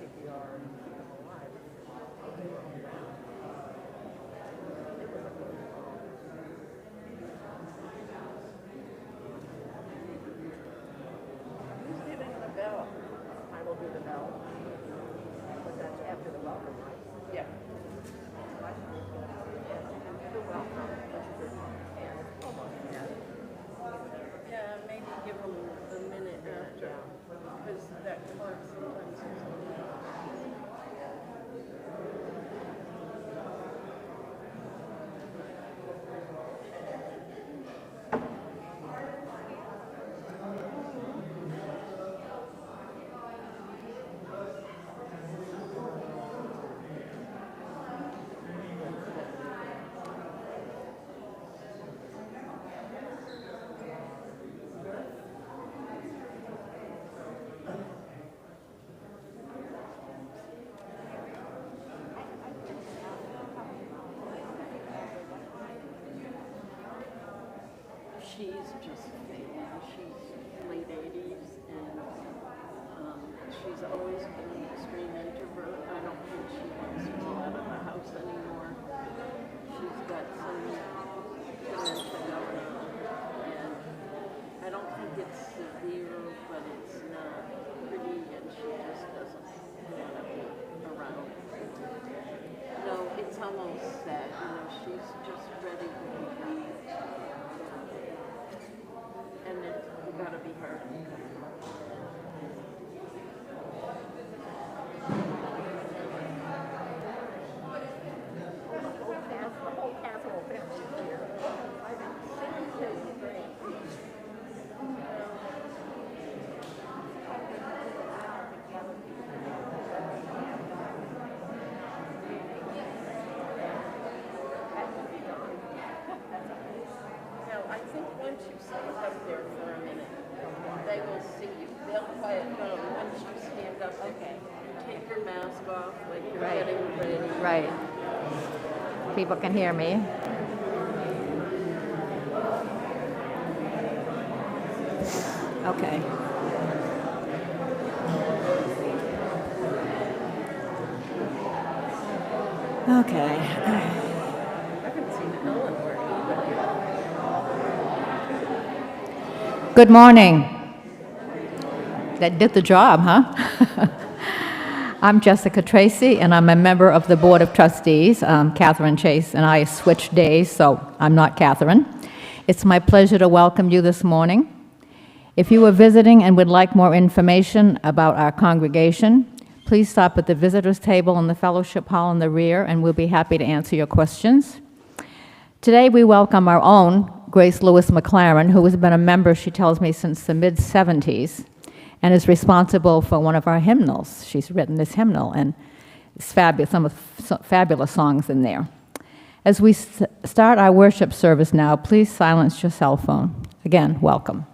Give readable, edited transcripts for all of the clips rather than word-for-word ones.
CPR. just fading. She's late 80s, and she's always been an extreme introvert. I don't think she wants to go out of the house anymore. She's got some dementia going on, and I don't think it's severe, but it's not pretty, and she just doesn't want to be around. No, it's almost sad. She's just ready to be happy. And it's gotta be hard. I think once you stand up there for a minute, they will see you. They'll quiet down once you stand up. Okay. Take your mask off like you're getting ready. Right. People can hear me. Okay. Okay. Good morning. That did the job, huh? I'm Jessica Tracy, and I'm a member of the Board of Trustees. Catherine Chase and I switched days, so I'm not Catherine. It's my pleasure to welcome you this morning. If you are visiting and would like more information about our congregation, please stop at the visitors table in the fellowship hall in the rear, and we'll be happy to answer your questions. Today we welcome our own Grace Lewis McLaren, who has been a member, she tells me, since the mid-'70s, and is responsible for one of our hymnals. She's written this hymnal, and it's fabulous, some fabulous songs in there. As we start our worship service now, please silence your cell phone. Again, welcome.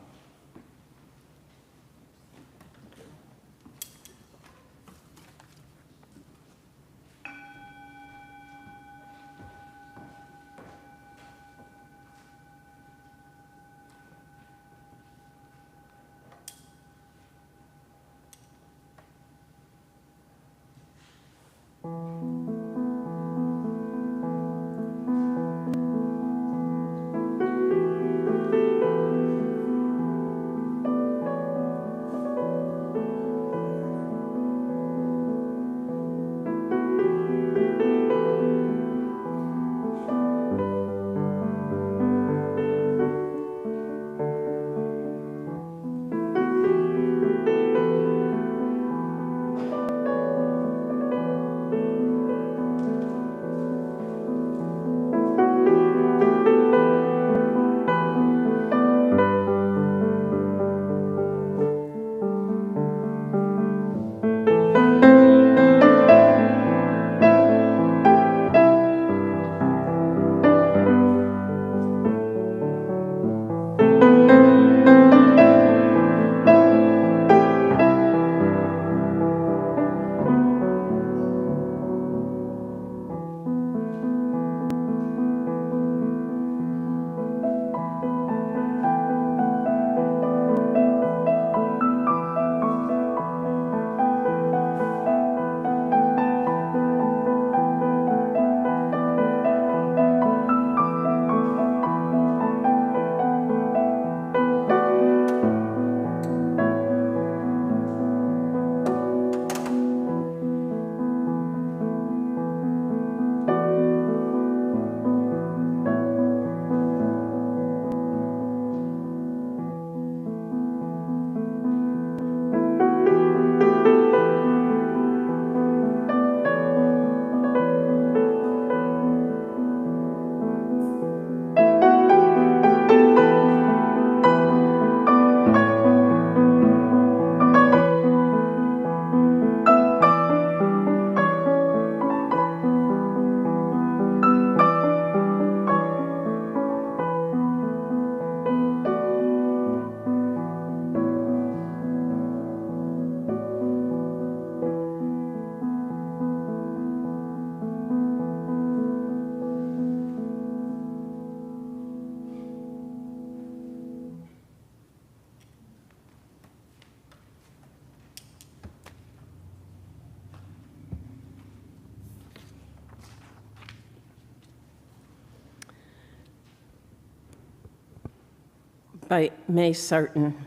by May Sarton.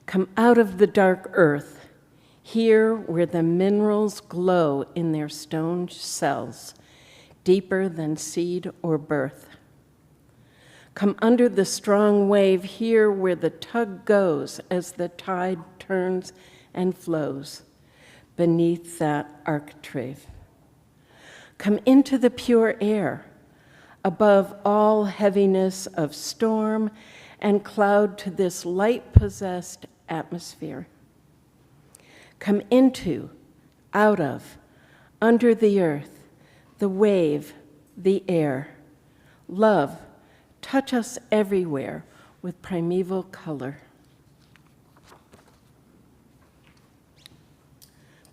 Come out of the dark earth, here where the minerals glow in their stone cells, deeper than seed or birth. Come under the strong wave, here where the tug goes as the tide turns and flows beneath that architrave. Come into the pure air, above all heaviness of storm and cloud to this light-possessed atmosphere. Come into, out of, under the earth, the wave, the air. Love, touch us everywhere with primeval color.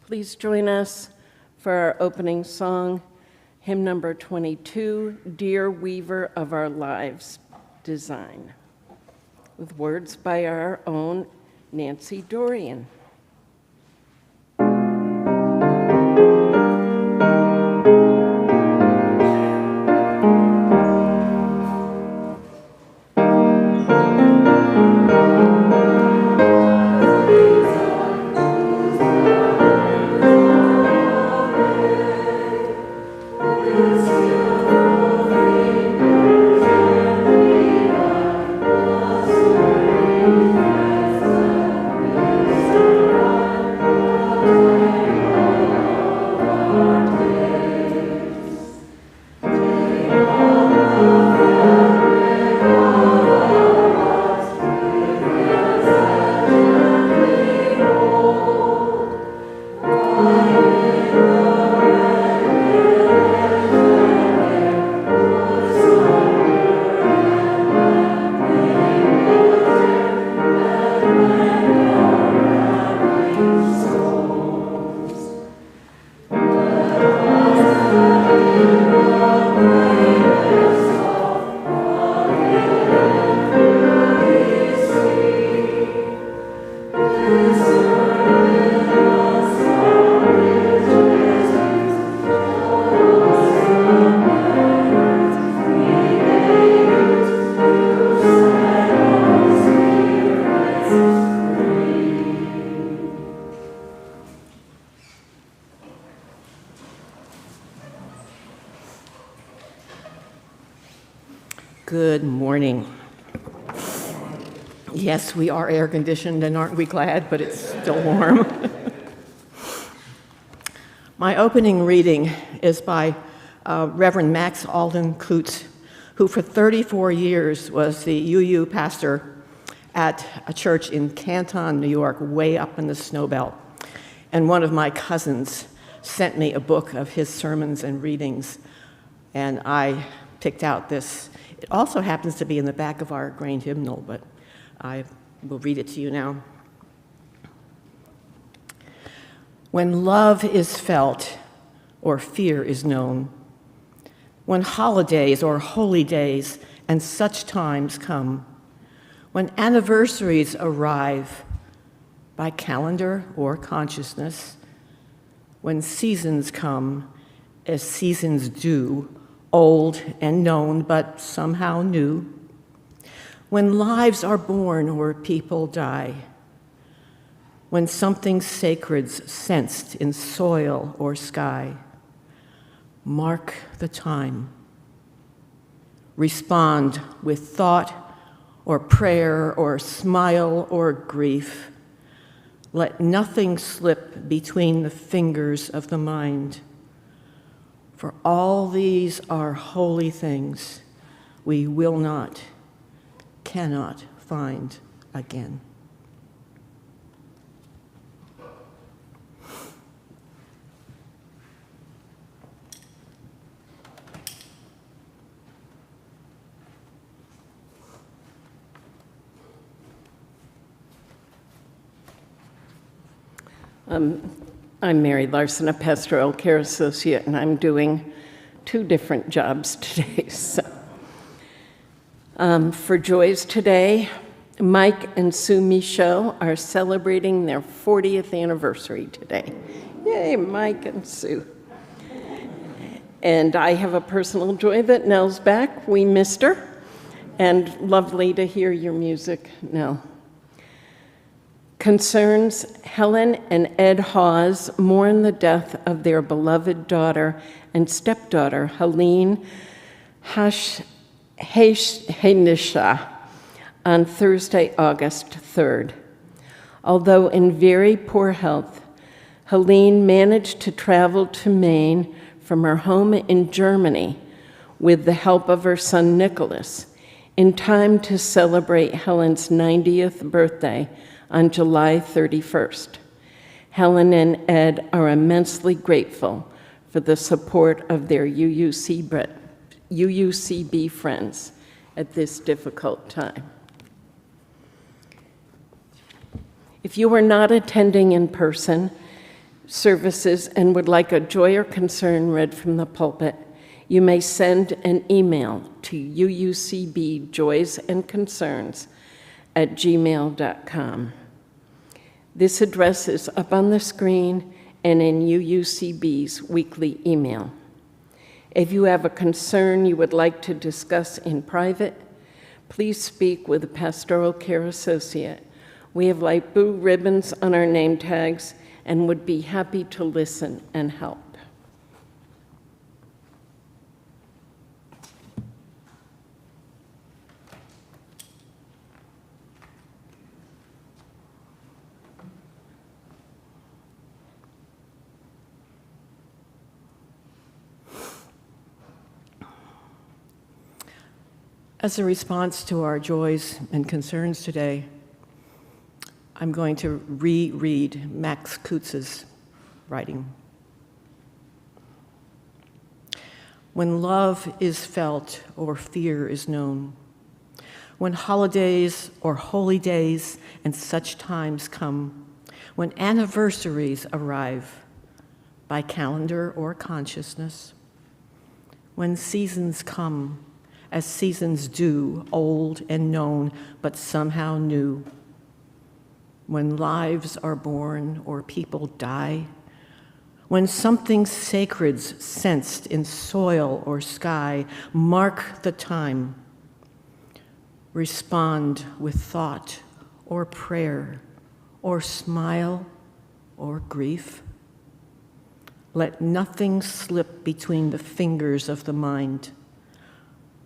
Please join us for our opening song, hymn number 22, Dear Weaver of Our Lives Design, with words by our own Nancy Dorian. Good morning. Yes, we are air conditioned, and aren't we glad, but it's still warm. My opening reading is by Reverend Max Alden Kutz, who for 34 years was the UU pastor at a church in Canton, New York, way up in the snow belt. And one of my cousins sent me a book of his sermons and readings, and I picked out this. It also happens to be in the back of our grain hymnal, but I will read it to you now. When love is felt or fear is known, when holidays or holy days and such times come, when anniversaries arrive by calendar or consciousness, when seasons come as seasons do, old and known, but somehow new. When lives are born or people die. When something sacred's sensed in soil or sky. Mark the time. Respond with thought or prayer or smile or grief. Let nothing slip between the fingers of the mind. For all these are holy things we will not, cannot find again. I'm Mary Larson, a pastoral care associate, and I'm doing 2 different jobs today. So, for Joys today, Mike and Sue Michaud are celebrating their 40th anniversary today. Yay, Mike and Sue. And I have a personal joy that Nell's back. We missed her. and lovely to hear your music now. Concerns: Helen and Ed Hawes mourn the death of their beloved daughter and stepdaughter, Helene Hainisha, on Thursday, August 3rd. Although in very poor health, Helene managed to travel to Maine from her home in Germany with the help of her son Nicholas in time to celebrate Helen's 90th birthday on July 31st. Helen and Ed are immensely grateful for the support of their UUCB friends at this difficult time. If you are not attending in person services and would like a joy or concern read from the pulpit, you may send an email to uucbjoysandconcerns@gmail.com. This address is up on the screen and in UUCB's weekly email. If you have a concern you would like to discuss in private, please speak with a pastoral care associate. We have light blue ribbons on our name tags and would be happy to listen and help. As a response to our joys and concerns today, I'm going to reread Max Kutz's writing. When love is felt or fear is known, when holidays or holy days and such times come, when anniversaries arrive by calendar or consciousness, when seasons come as seasons do, old and known, but somehow new, when lives are born or people die, when something sacred's sensed in soil or sky, mark the time. Respond with thought or prayer or smile or grief. Let nothing slip between the fingers of the mind.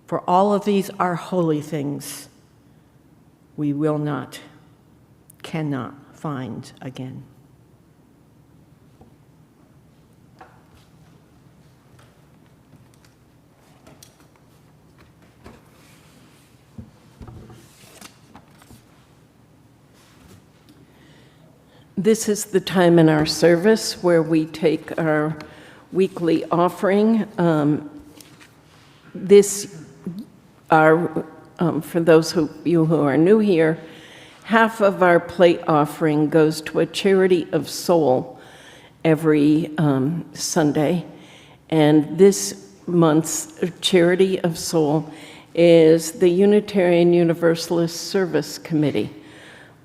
For all of these are holy things we will not, cannot find again. This is the time in our service where we take our weekly offering. For those of you who are new here, half of our plate offering goes to a charity of soul every Sunday. And this month's charity of soul is the Unitarian Universalist Service Committee,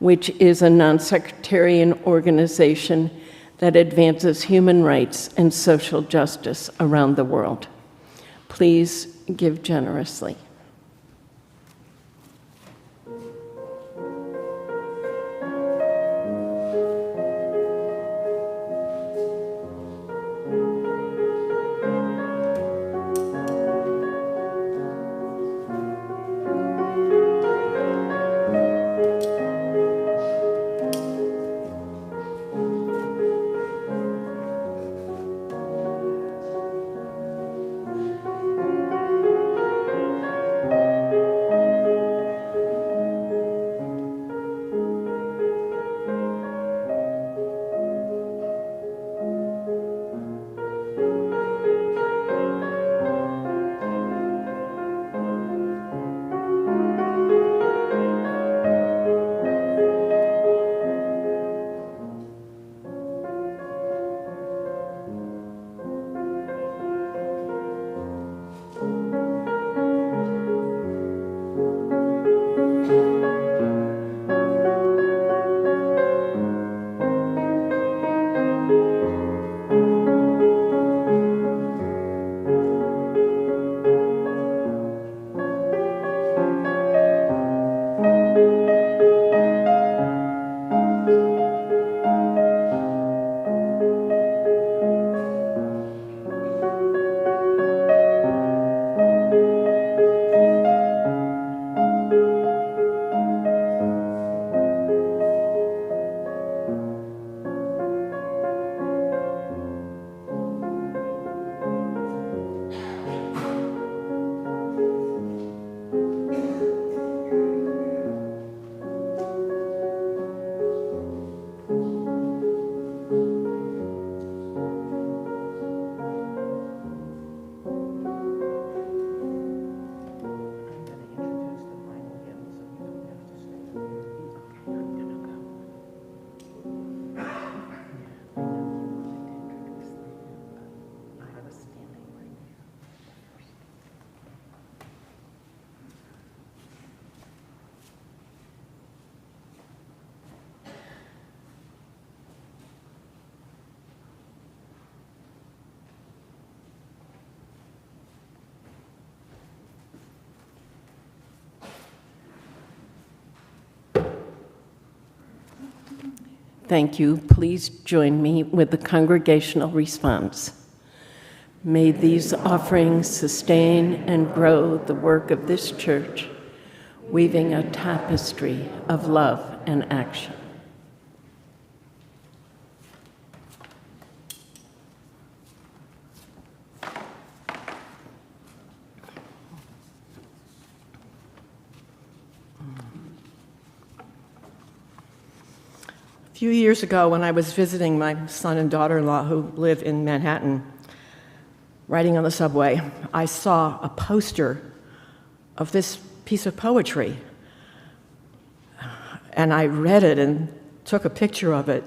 which is a non-sectarian organization that advances human rights and social justice around the world. Please give generously. Thank you. Please join me with the congregational response. May these offerings sustain and grow the work of this church, weaving a tapestry of love and action. A few years ago, when I was visiting my son and daughter-in-law who live in Manhattan, riding on the subway, I saw a poster of this piece of poetry. And I read it and took a picture of it.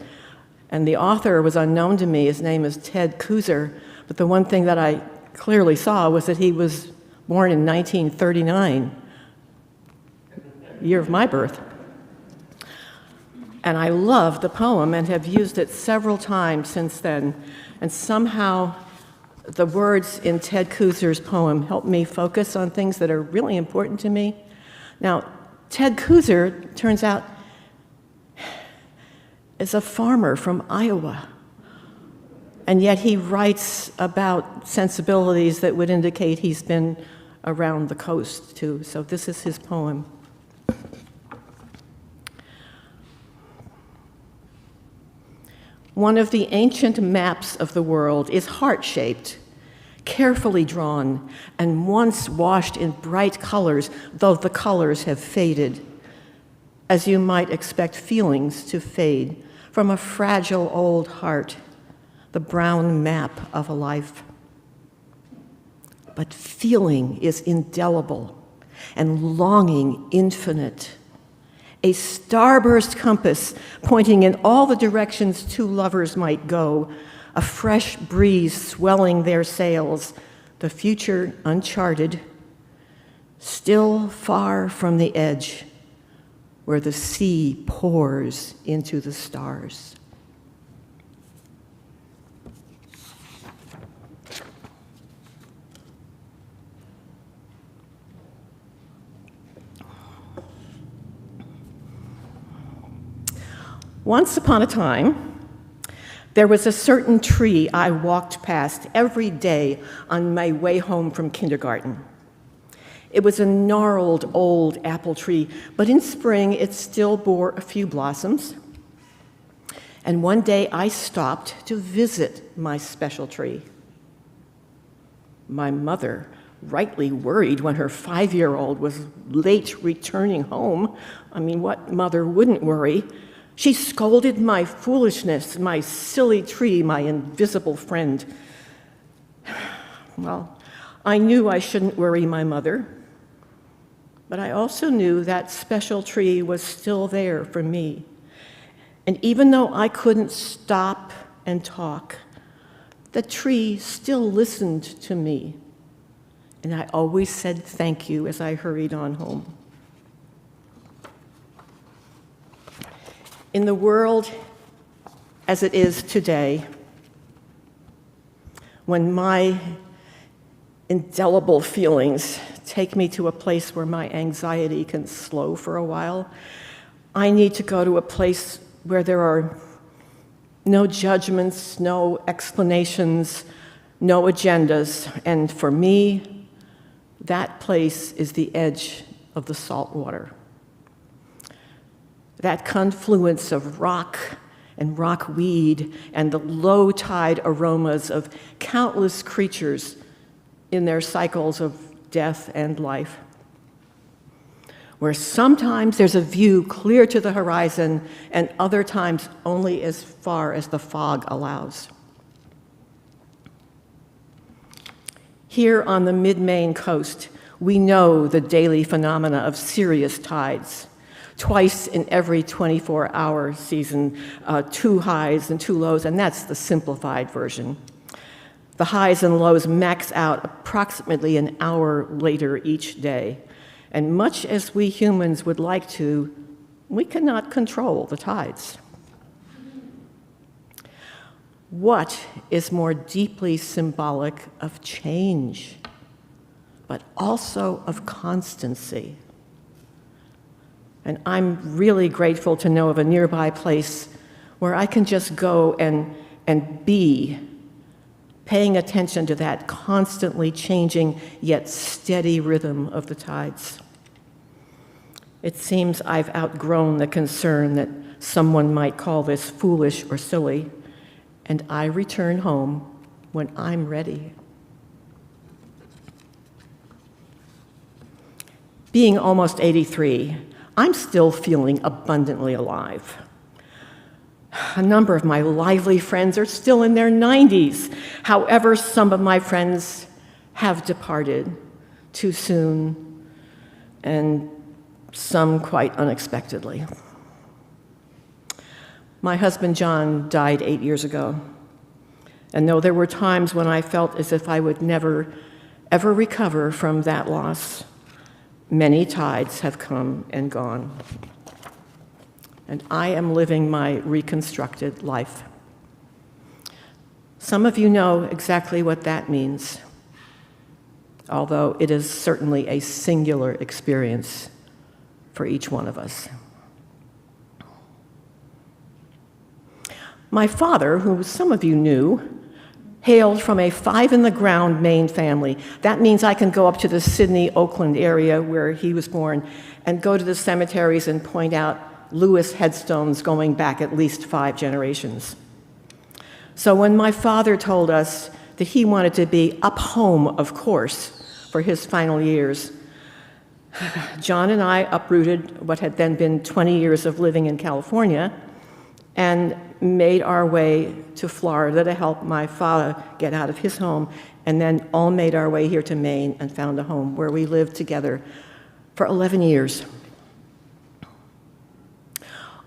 And the author was unknown to me. His name is Ted Kooser. But the one thing that I clearly saw was that he was born in 1939, year of my birth. And I love the poem and have used it several times since then. And somehow the words in Ted Kooser's poem help me focus on things that are really important to me. Now, Ted Kooser, turns out, is a farmer from Iowa. And yet he writes about sensibilities that would indicate he's been around the coast, too. So this is his poem. One of the ancient maps of the world is heart-shaped, carefully drawn, and once washed in bright colors, though the colors have faded, as you might expect feelings to fade from a fragile old heart, the brown map of a life. But feeling is indelible and longing infinite. A starburst compass pointing in all the directions two lovers might go, a fresh breeze swelling their sails, the future uncharted, still far from the edge where the sea pours into the stars. Once upon a time, there was a certain tree I walked past every day on my way home from kindergarten. It was a gnarled old apple tree, but in spring it still bore a few blossoms. And one day I stopped to visit my special tree. My mother, rightly worried when her 5-year-old was late returning home, I mean, what mother wouldn't worry? She scolded my foolishness, my silly tree, my invisible friend. Well, I knew I shouldn't worry my mother, but I also knew that special tree was still there for me. And even though I couldn't stop and talk, the tree still listened to me. And I always said thank you as I hurried on home. In the world as it is today, when my indelible feelings take me to a place where my anxiety can slow for a while, I need to go to a place where there are no judgments, no explanations, no agendas. And for me, that place is the edge of the salt water. That confluence of rock and rockweed and the low tide aromas of countless creatures in their cycles of death and life, where sometimes there's a view clear to the horizon and other times only as far as the fog allows. Here on the mid-Maine coast, we know the daily phenomena of serious tides. Twice in every 24-hour season, 2 highs and 2 lows, and that's the simplified version. The highs and lows max out approximately an hour later each day. And much as we humans would like to, we cannot control the tides. What is more deeply symbolic of change, but also of constancy? And I'm really grateful to know of a nearby place where I can just go and be, paying attention to that constantly changing yet steady rhythm of the tides. It seems I've outgrown the concern that someone might call this foolish or silly, and I return home when I'm ready. Being almost 83, I'm still feeling abundantly alive. A number of my lively friends are still in their 90s. However, some of my friends have departed too soon, and some quite unexpectedly. My husband, John, died 8 years ago. And though there were times when I felt as if I would never, ever recover from that loss, many tides have come and gone. And I am living my reconstructed life. Some of you know exactly what that means, although it is certainly a singular experience for each one of us. My father, who some of you knew, hailed from a five-in-the-ground Maine family. That means I can go up to the Sydney, Oakland area where he was born and go to the cemeteries and point out Lewis headstones going back at least 5 generations. So when my father told us that he wanted to be up home, of course, for his final years, John and I uprooted what had then been 20 years of living in California and made our way to Florida to help my father get out of his home, and then all made our way here to Maine and found a home where we lived together for 11 years.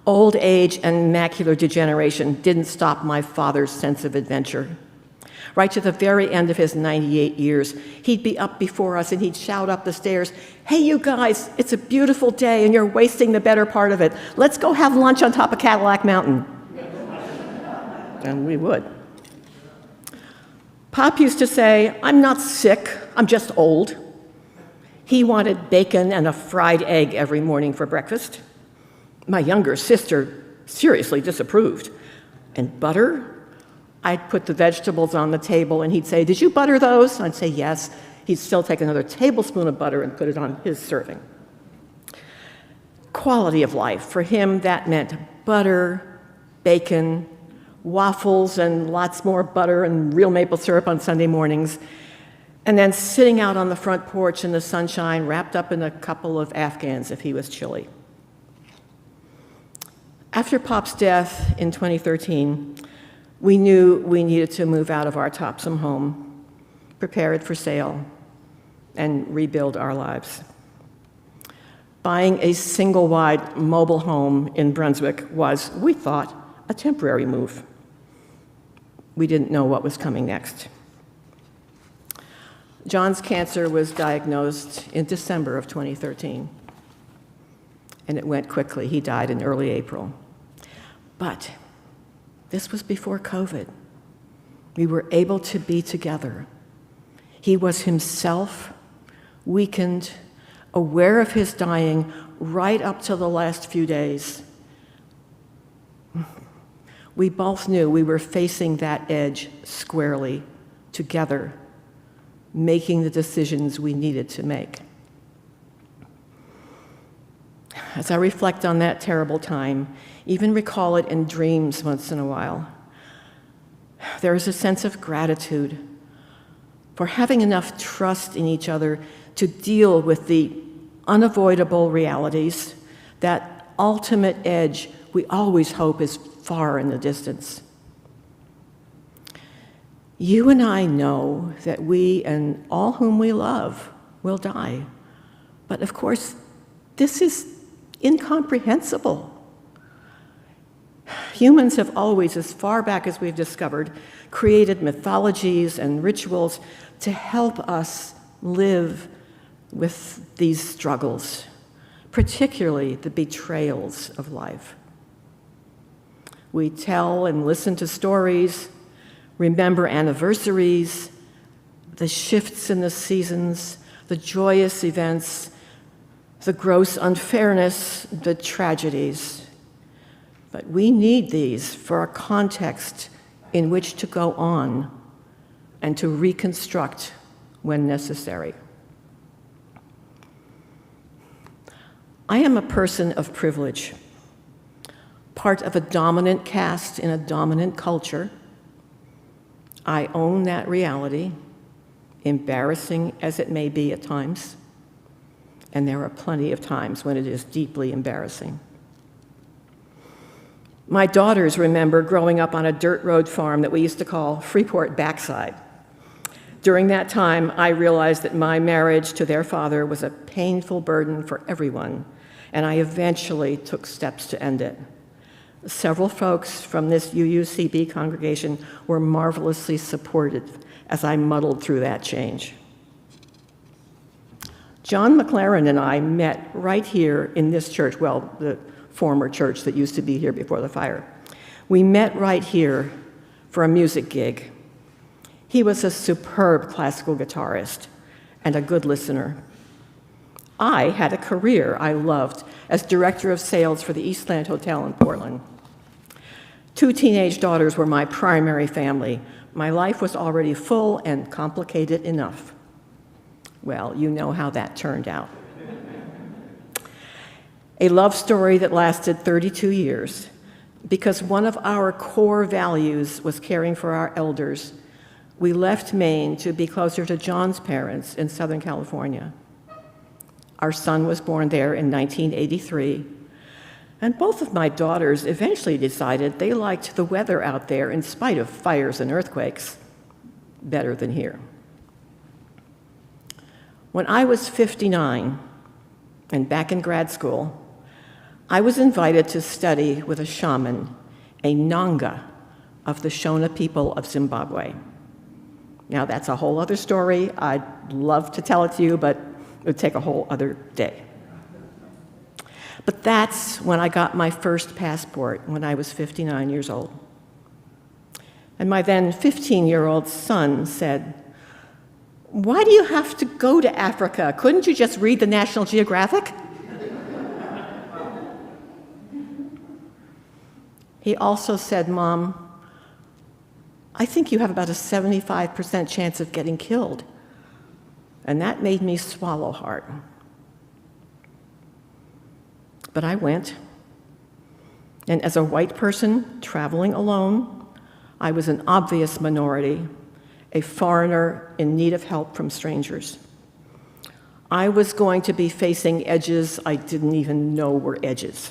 Old age and macular degeneration didn't stop my father's sense of adventure. Right to the very end of his 98 years, he'd be up before us and he'd shout up the stairs, "Hey, you guys, it's a beautiful day and you're wasting the better part of it. Let's go have lunch on top of Cadillac Mountain." And we would. Pop used to say, "I'm not sick, I'm just old." He wanted bacon and a fried egg every morning for breakfast. My younger sister seriously disapproved. And butter? I'd put the vegetables on the table and he'd say, "Did you butter those?" I'd say, "Yes." He'd still take another tablespoon of butter and put it on his serving. Quality of life. For him, that meant butter, bacon, waffles, and lots more butter and real maple syrup on Sunday mornings, and then sitting out on the front porch in the sunshine, wrapped up in a couple of Afghans if he was chilly. After Pop's death in 2013, we knew we needed to move out of our Topsom home, prepare it for sale, and rebuild our lives. Buying a single-wide mobile home in Brunswick was, we thought, a temporary move. We didn't know what was coming next. John's cancer was diagnosed in December of 2013, and it went quickly. He died in early April. But this was before COVID. We were able to be together. He was himself, weakened, aware of his dying right up to the last few days. We both knew we were facing that edge squarely, together, making the decisions we needed to make. As I reflect on that terrible time, even recall it in dreams once in a while, there is a sense of gratitude for having enough trust in each other to deal with the unavoidable realities, that ultimate edge we always hope is far in the distance. You and I know that we and all whom we love will die. But of course, this is incomprehensible. Humans have always, as far back as we've discovered, created mythologies and rituals to help us live with these struggles, particularly the betrayals of life. We tell and listen to stories, remember anniversaries, the shifts in the seasons, the joyous events, the gross unfairness, the tragedies. But we need these for a context in which to go on and to reconstruct when necessary. I am a person of privilege, part of a dominant caste in a dominant culture. I own that reality, embarrassing as it may be at times, and there are plenty of times when it is deeply embarrassing. My daughters remember growing up on a dirt road farm that we used to call Freeport Backside. During that time, I realized that my marriage to their father was a painful burden for everyone, and I eventually took steps to end it. Several folks from this UUCB congregation were marvelously supportive as I muddled through that change. John McLaren and I met right here in this church, well, the former church that used to be here before the fire. We met right here for a music gig. He was a superb classical guitarist and a good listener. I had a career I loved as director of sales for the Eastland Hotel in Portland. 2 teenage daughters were my primary family. My life was already full and complicated enough. Well, you know how that turned out. A love story that lasted 32 years, because one of our core values was caring for our elders. We left Maine to be closer to John's parents in Southern California. Our son was born there in 1983, and both of my daughters eventually decided they liked the weather out there in spite of fires and earthquakes better than here. When I was 59 and back in grad school, I was invited to study with a shaman, a Nanga of the Shona people of Zimbabwe. Now, that's a whole other story. I'd love to tell it to you, but it would take a whole other day. But that's when I got my first passport, when I was 59 years old. And my then 15-year-old son said, "Why do you have to go to Africa? Couldn't you just read the National Geographic?" He also said, "Mom, I think you have about a 75% chance of getting killed." And that made me swallow hard. But I went. And as a white person traveling alone, I was an obvious minority, a foreigner in need of help from strangers. I was going to be facing edges I didn't even know were edges.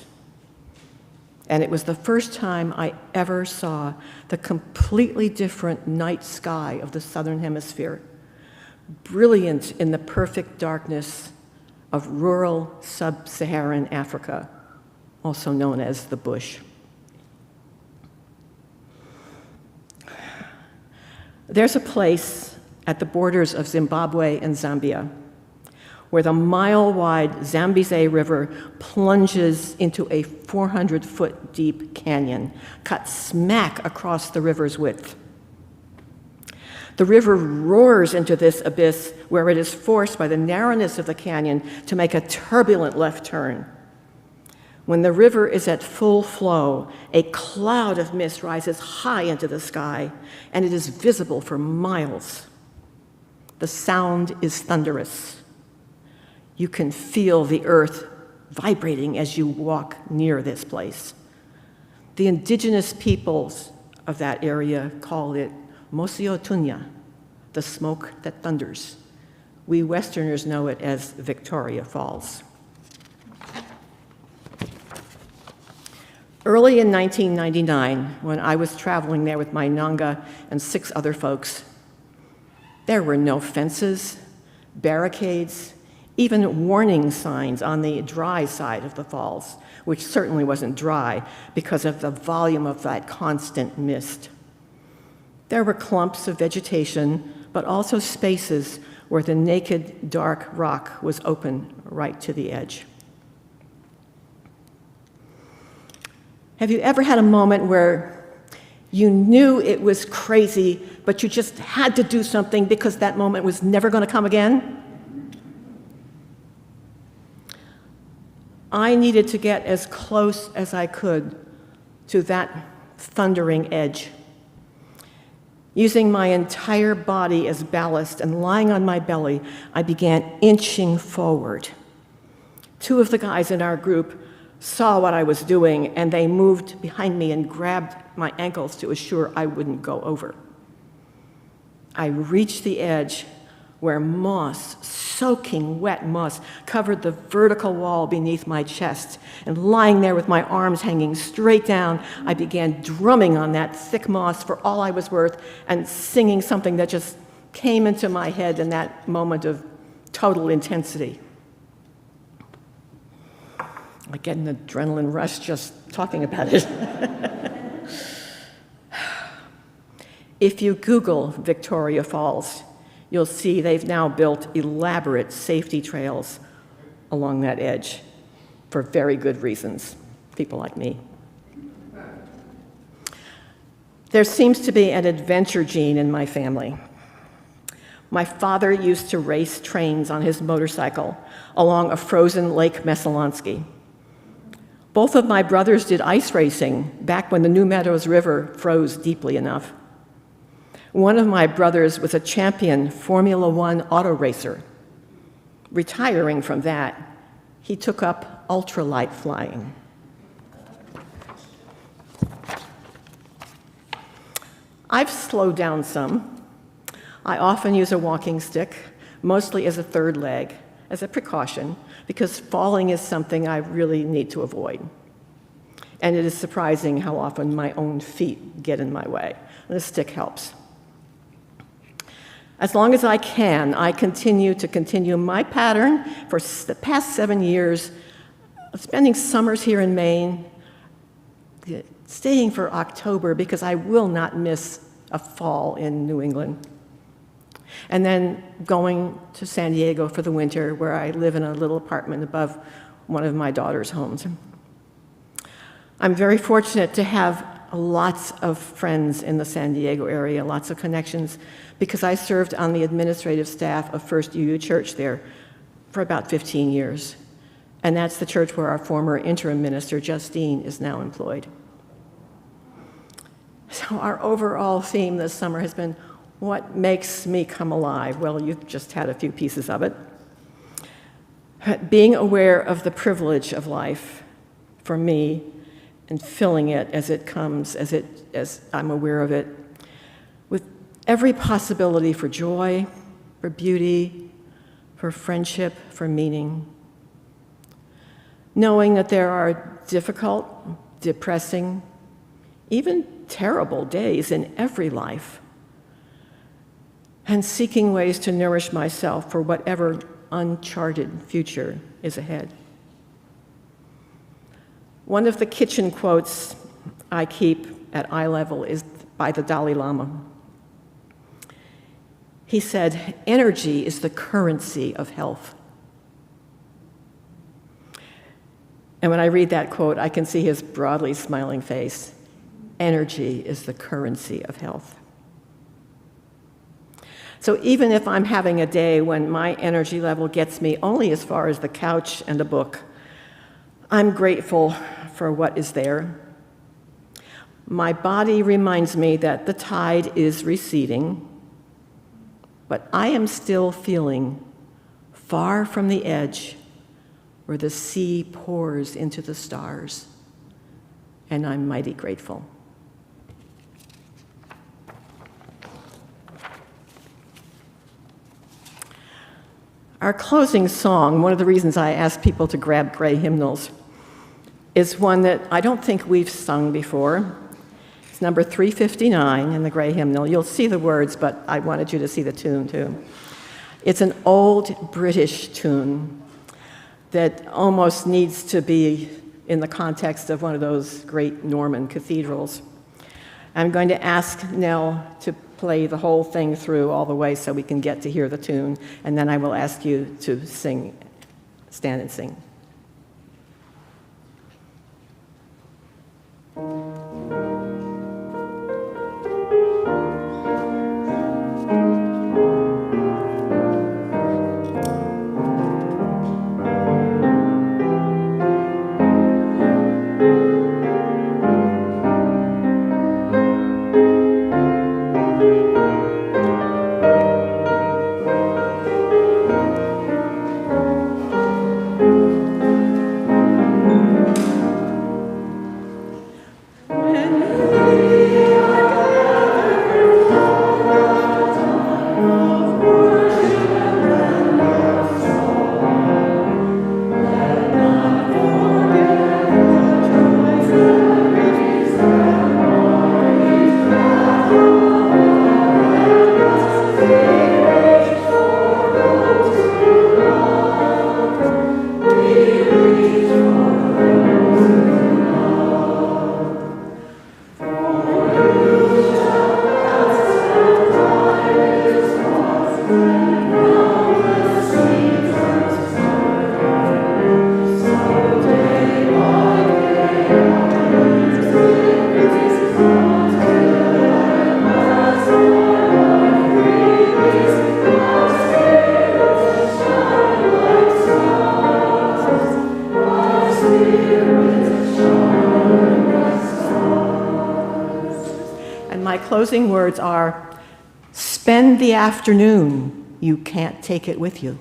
And it was the first time I ever saw the completely different night sky of the Southern Hemisphere, brilliant in the perfect darkness of rural sub-Saharan Africa, also known as the bush. There's a place at the borders of Zimbabwe and Zambia where the mile-wide Zambeze River plunges into a 400-foot deep canyon, cut smack across the river's width. The river roars into this abyss where it is forced by the narrowness of the canyon to make a turbulent left turn. When the river is at full flow, a cloud of mist rises high into the sky, and it is visible for miles. The sound is thunderous. You can feel the earth vibrating as you walk near this place. The indigenous peoples of that area call it Mosiotunya, the smoke that thunders. We Westerners know it as Victoria Falls. Early in 1999, when I was traveling there with my Nanga and 6 other folks, there were no fences, barricades, even warning signs on the dry side of the falls, which certainly wasn't dry because of the volume of that constant mist. There were clumps of vegetation, but also spaces where the naked, dark rock was open right to the edge. Have you ever had a moment where you knew it was crazy, but you just had to do something because that moment was never going to come again? I needed to get as close as I could to that thundering edge. Using my entire body as ballast and lying on my belly, I began inching forward. Two of the guys in our group saw what I was doing, and they moved behind me and grabbed my ankles to assure I wouldn't go over. I reached the edge where moss, soaking wet moss, covered the vertical wall beneath my chest, and lying there with my arms hanging straight down, I began drumming on that thick moss for all I was worth and singing something that just came into my head in that moment of total intensity. I get an adrenaline rush just talking about it. If you Google Victoria Falls, you'll see they've now built elaborate safety trails along that edge for very good reasons, people like me. There seems to be an adventure gene in my family. My father used to race trains on his motorcycle along a frozen Lake Messalonsky. Both of my brothers did ice racing back when the New Meadows River froze deeply enough. One of my brothers was a champion Formula One auto racer. Retiring from that, he took up ultralight flying. I've slowed down some. I often use a walking stick, mostly as a third leg, as a precaution, because falling is something I really need to avoid. And it is surprising how often my own feet get in my way. And the stick helps. As long as I can, I continue my pattern for the past 7 years of spending summers here in Maine, staying for October because I will not miss a fall in New England, and then going to San Diego for the winter, where I live in a little apartment above one of my daughter's homes. I'm very fortunate to have lots of friends in the San Diego area, lots of connections, because I served on the administrative staff of First UU Church there for about 15 years. And that's the church where our former interim minister, Justine, is now employed. So our overall theme this summer has been, what makes me come alive? Well, you've just had a few pieces of it. Being aware of the privilege of life for me, and filling it as it comes, as I'm aware of it, with every possibility for joy, for beauty, for friendship, for meaning. Knowing that there are difficult, depressing, even terrible days in every life, and seeking ways to nourish myself for whatever uncharted future is ahead. One of the kitchen quotes I keep at eye level is by the Dalai Lama. He said, "Energy is the currency of health." And when I read that quote, I can see his broadly smiling face. Energy is the currency of health. So even if I'm having a day when my energy level gets me only as far as the couch and a book, I'm grateful for what is there. My body reminds me that the tide is receding, but I am still feeling far from the edge where the sea pours into the stars, and I'm mighty grateful. Our closing song, one of the reasons I asked people to grab gray hymnals, is one that I don't think we've sung before. It's number 359 in the gray hymnal. You'll see the words, but I wanted you to see the tune too. It's an old British tune that almost needs to be in the context of one of those great Norman cathedrals. I'm going to ask Nell to play the whole thing through all the way so we can get to hear the tune, and then I will ask you to sing, stand and sing. closing words are, spend the afternoon. You can't take it with you.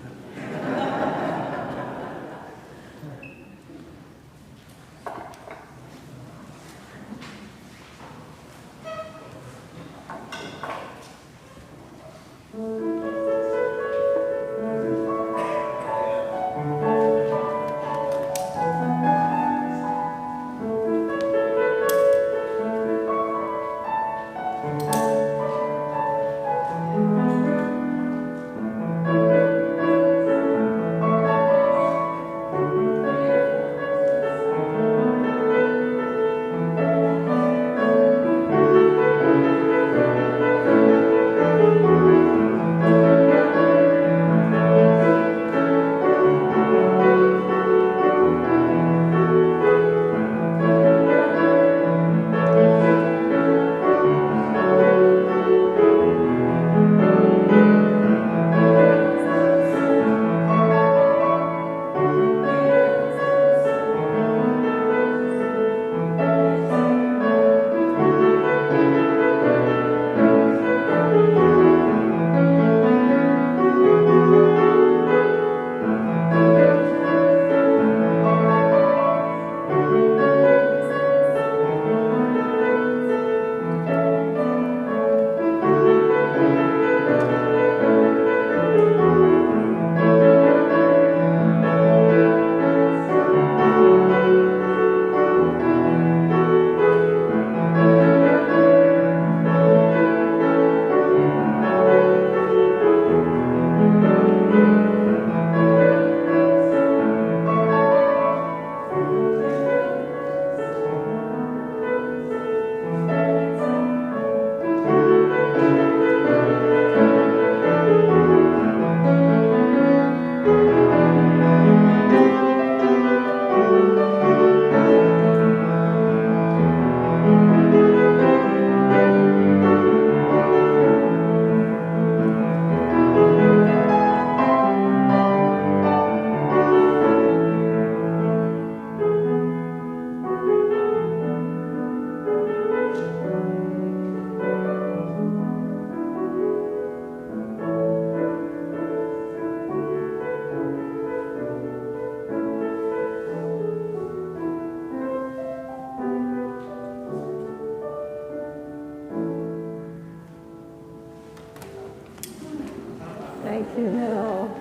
Thank you, Nell.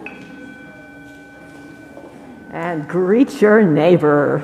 And greet your neighbor.